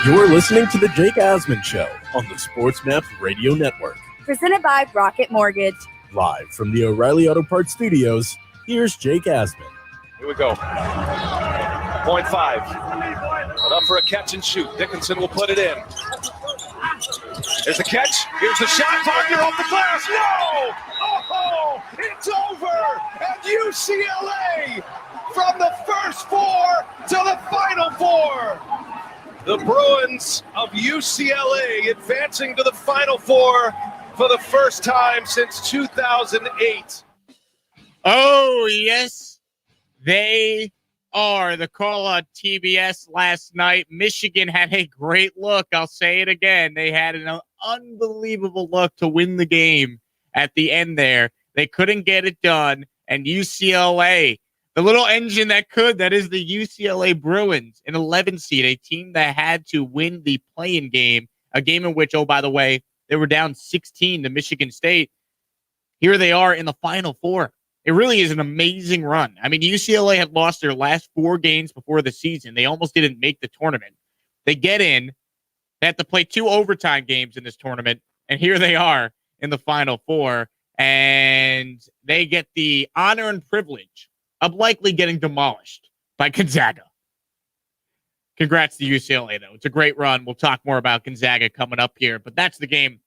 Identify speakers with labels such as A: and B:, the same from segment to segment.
A: You're listening to the Jake Asman Show on the Sports Maps Radio Network.
B: Presented by Rocket Mortgage.
A: Live from the O'Reilly Auto Parts Studios, here's Jake Asman.
C: Here we go. 0.5. But up for a catch and shoot. Dickinson will put it in. There's the catch. Here's the shot. Wagner off the glass. No! Oh, it's over at UCLA from the first four to the final four. The Bruins of UCLA advancing to the Final Four for the first time since 2008.
D: Oh, yes, they are. The call on TBS last night. Michigan had a great look. I'll say it again. They had an unbelievable look to win the game at the end there. They couldn't get it done. And UCLA, the little engine that could, that is the UCLA Bruins, an 11 seed, a team that had to win the play-in game, a game in which, oh, by the way, they were down 16 to Michigan State. Here they are in the Final Four. It really is an amazing run. I mean, UCLA had lost their last 4 games before the season. They almost didn't make the tournament. They get in. They have to play 2 overtime games in this tournament, and here they are in the Final Four, and they get the honor and privilege of likely getting demolished by Gonzaga. Congrats to UCLA, though. It's a great run. We'll talk more about Gonzaga coming up here, but that's the game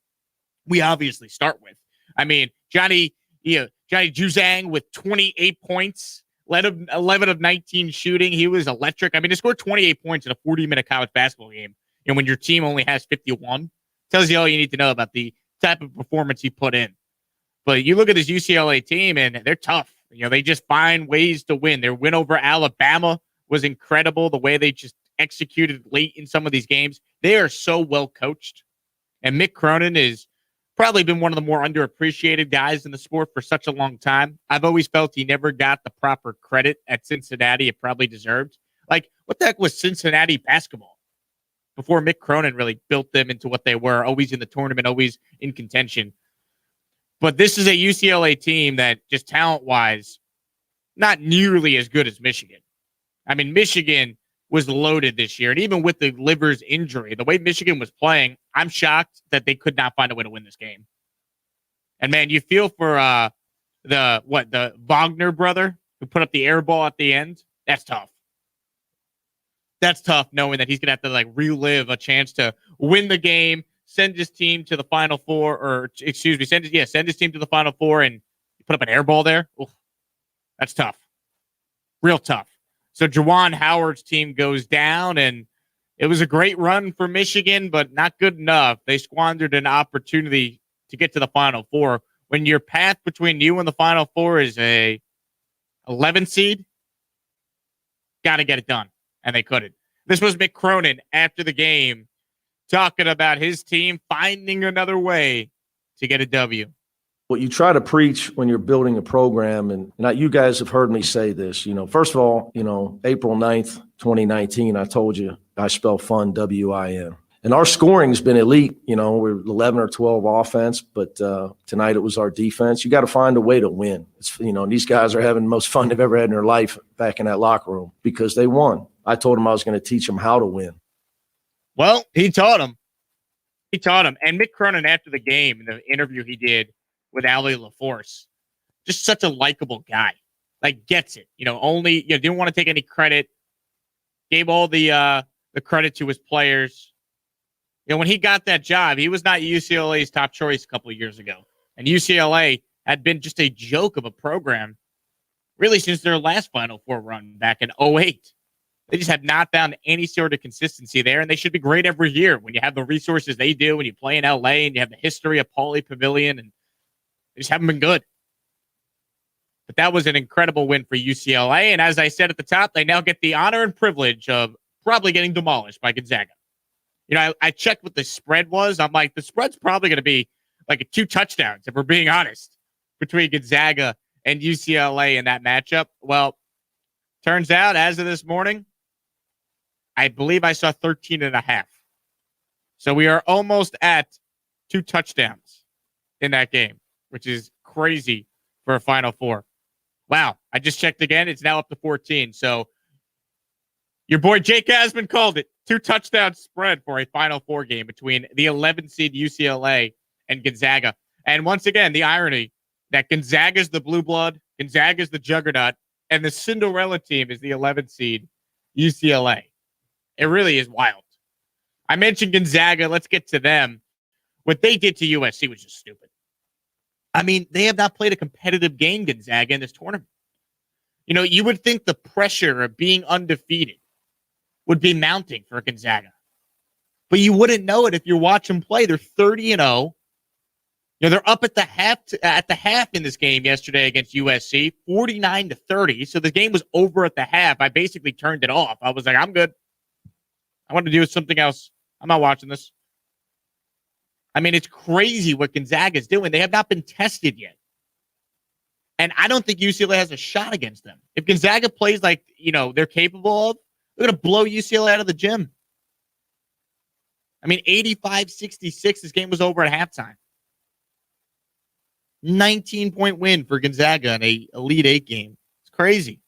D: we obviously start with. I mean, Johnny Juzang with 28 points, led 11 of 19 shooting. He was electric. I mean, he scored 28 points in a 40-minute college basketball game. And when your team only has 51, tells you all you need to know about the type of performance he put in. But you look at this UCLA team, and they're tough. You know, they just find ways to win. Their win over Alabama was incredible, the way they just executed late in some of these games. They are so well coached. And Mick Cronin is probably been one of the more underappreciated guys in the sport for such a long time. I've always felt he never got the proper credit at Cincinnati it probably deserved. Like, what the heck was Cincinnati basketball before Mick Cronin really built them into what they were, always in the tournament, always in contention? But this is a UCLA team that just talent-wise, not nearly as good as Michigan. I mean, Michigan was loaded this year. And even with the Livers injury, the way Michigan was playing, I'm shocked that they could not find a way to win this game. And, man, you feel for the Wagner brother who put up the air ball at the end. That's tough. That's tough knowing that he's going to have to, like, relive a chance to win the game, send his team to the Final Four, or excuse me, send his team to the Final Four and put up an air ball there. Oof, that's tough. Real tough. So Juwan Howard's team goes down, and it was a great run for Michigan, but not good enough. They squandered an opportunity to get to the Final Four. When your path between you and the Final Four is a 11 seed, got to get it done, and they couldn't. This was Mick Cronin after the game, talking about his team finding another way to get a W.
E: What you try to preach when you're building a program, and you guys have heard me say this, first of all, April 9th, 2019, I told you I spell fun, W-I-N. And our scoring's been elite. We're 11 or 12 offense, but tonight it was our defense. You got to find a way to win. It's, these guys are having the most fun they've ever had in their life back in that locker room because they won. I told them I was going to teach them how to win.
D: Well, he taught him. And Mick Cronin, after the game, in the interview he did with Allie LaForce, just such a likable guy. Like, gets it. Didn't want to take any credit. Gave all the credit to his players. When he got that job, he was not UCLA's top choice a couple of years ago. And UCLA had been just a joke of a program really since their last Final Four run back in 2008. They just have not found any sort of consistency there, and they should be great every year when you have the resources they do, when you play in LA and you have the history of Pauley Pavilion, and they just haven't been good. But that was an incredible win for UCLA, and as I said at the top, they now get the honor and privilege of probably getting demolished by Gonzaga. I checked what the spread was. I'm like, the spread's probably going to be like 2 touchdowns, if we're being honest, between Gonzaga and UCLA in that matchup. Well, turns out, as of this morning, I believe I saw 13.5. So we are almost at 2 touchdowns in that game, which is crazy for a Final Four. Wow. I just checked again. It's now up to 14. So Your boy Jake Asman called it. 2-touchdown spread for a Final Four game between the 11th seed UCLA and Gonzaga. And once again, the irony that Gonzaga's the blue blood, Gonzaga's the juggernaut, and the Cinderella team is the 11th seed UCLA. It really is wild. I mentioned Gonzaga. Let's get to them. What they did to USC was just stupid. I mean, they have not played a competitive game, Gonzaga, in this tournament. You know, you would think the pressure of being undefeated would be mounting for Gonzaga. But you wouldn't know it if you're watching play. They're 30-0. You know, they're up at the half in this game yesterday against USC, 49-30. So the game was over at the half. I basically turned it off. I was like, I'm good. I want to do something else. I'm not watching this. I mean, it's crazy what Gonzaga is doing. They have not been tested yet. And I don't think UCLA has a shot against them. If Gonzaga plays like, you know, they're capable of, they're going to blow UCLA out of the gym. I mean, 85-66, this game was over at halftime. 19-point win for Gonzaga in a Elite Eight game. It's crazy.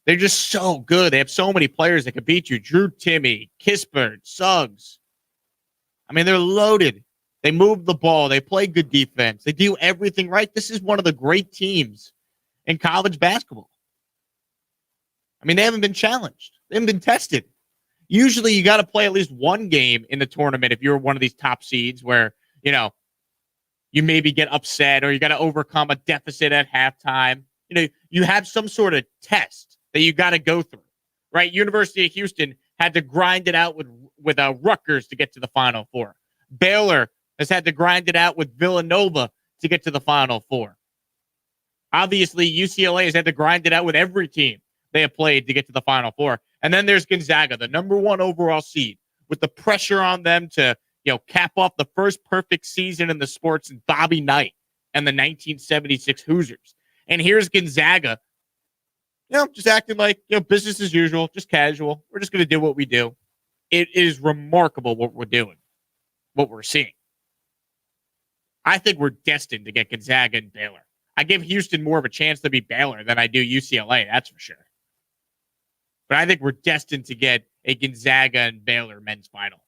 D: They're just so good. They have so many players that could beat you. Drew Timme, Kispert, Suggs. I mean, they're loaded. They move the ball. They play good defense. They do everything right. This is one of the great teams in college basketball. I mean, they haven't been challenged. They haven't been tested. Usually you got to play at least one game in the tournament if you're one of these top seeds where, you know, you maybe get upset or you got to overcome a deficit at halftime. You know, you have some sort of test that you got to go through, right? University of Houston had to grind it out with Rutgers to get to the Final Four. Baylor has had to grind it out with Villanova to get to the Final Four. Obviously, UCLA has had to grind it out with every team they have played to get to the Final Four. And then there's Gonzaga, the number 1 overall seed, with the pressure on them to, you know, cap off the first perfect season in the sports in Bobby Knight and the 1976 Hoosiers. And here's Gonzaga, you know, just acting like, you know, business as usual, just casual. We're just going to do what we do. It is remarkable what we're doing, what we're seeing. I think we're destined to get Gonzaga and Baylor. I give Houston more of a chance to beat Baylor than I do UCLA, that's for sure. But I think we're destined to get a Gonzaga and Baylor men's final.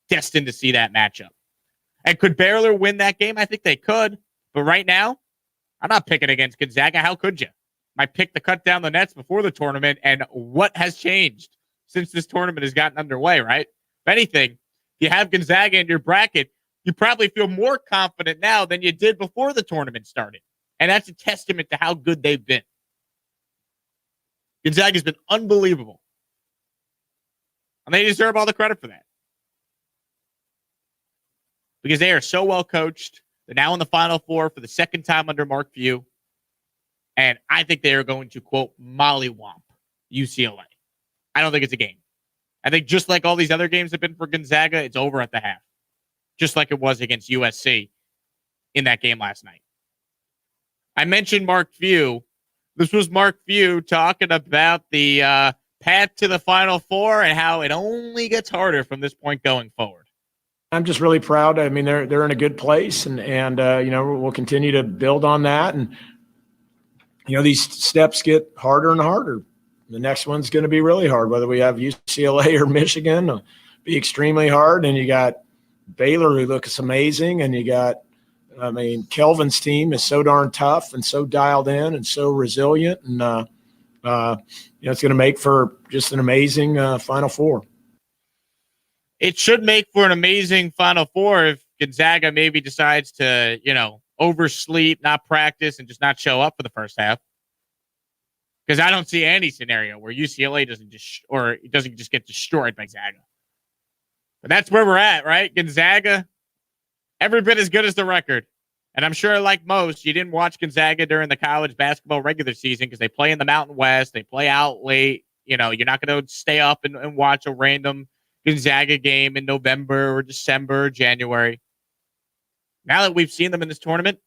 D: Destined to see that matchup. And could Baylor win that game? I think they could. But right now, I'm not picking against Gonzaga. How could you? I picked the cut down the nets before the tournament, and what has changed since this tournament has gotten underway, right? If anything, if you have Gonzaga in your bracket, you probably feel more confident now than you did before the tournament started. And that's a testament to how good they've been. Gonzaga's been unbelievable. And they deserve all the credit for that. Because they are so well coached. They're now in the Final Four for the second time under Mark Few. And I think they are going to, quote, mollywomp UCLA. I don't think it's a game. I think just like all these other games have been for Gonzaga, it's over at the half. Just like it was against USC in that game last night. I mentioned Mark Few. This was Mark Few talking about the path to the Final Four and how it only gets harder from this point going forward.
F: I'm just really proud. I mean, they're in a good place, and you know, we'll continue to build on that. And you know, these steps get harder and harder. The next one's going to be really hard, whether we have UCLA or Michigan. It'll be extremely hard. And you got Baylor, who looks amazing, and you got, I mean, Kelvin's team is so darn tough and so dialed in and so resilient, and you know, it's going to make for just an amazing Final Four.
D: It should make for an amazing Final Four if Gonzaga maybe decides to, you know, oversleep, not practice, and just not show up for the first half. Because I don't see any scenario where UCLA doesn't just get destroyed by Gonzaga. But that's where we're at, right? Gonzaga, every bit as good as the record. And I'm sure, like most, you didn't watch Gonzaga during the college basketball regular season because they play in the Mountain West. They play out late. You know, you're not going to stay up and watch a random Gonzaga game in November or December or January. Now that we've seen them in this tournament,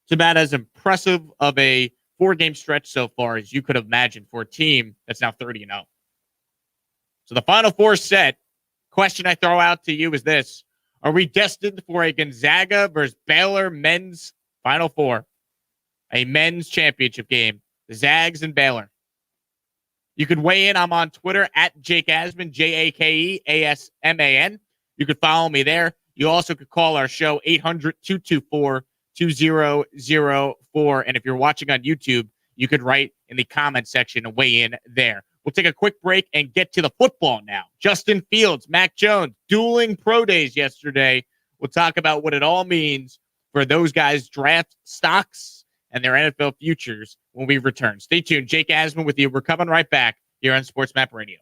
D: it's about as impressive of a 4-game stretch so far as you could imagine for a team that's now 30-0. So the Final Four set. Question I throw out to you is this. Are we destined for a Gonzaga versus Baylor men's Final Four? A men's championship game. The Zags and Baylor. You could weigh in. I'm on Twitter at Jake Asman, JakeAsman. You could follow me there. You also could call our show 800-224-2004. And if you're watching on YouTube, you could write in the comment section and weigh in there. We'll take a quick break and get to the football now. Justin Fields, Mac Jones, dueling pro days yesterday. We'll talk about what it all means for those guys' draft stocks and their NFL futures when we return. Stay tuned. Jake Asman with you. We're coming right back here on Sports Map Radio.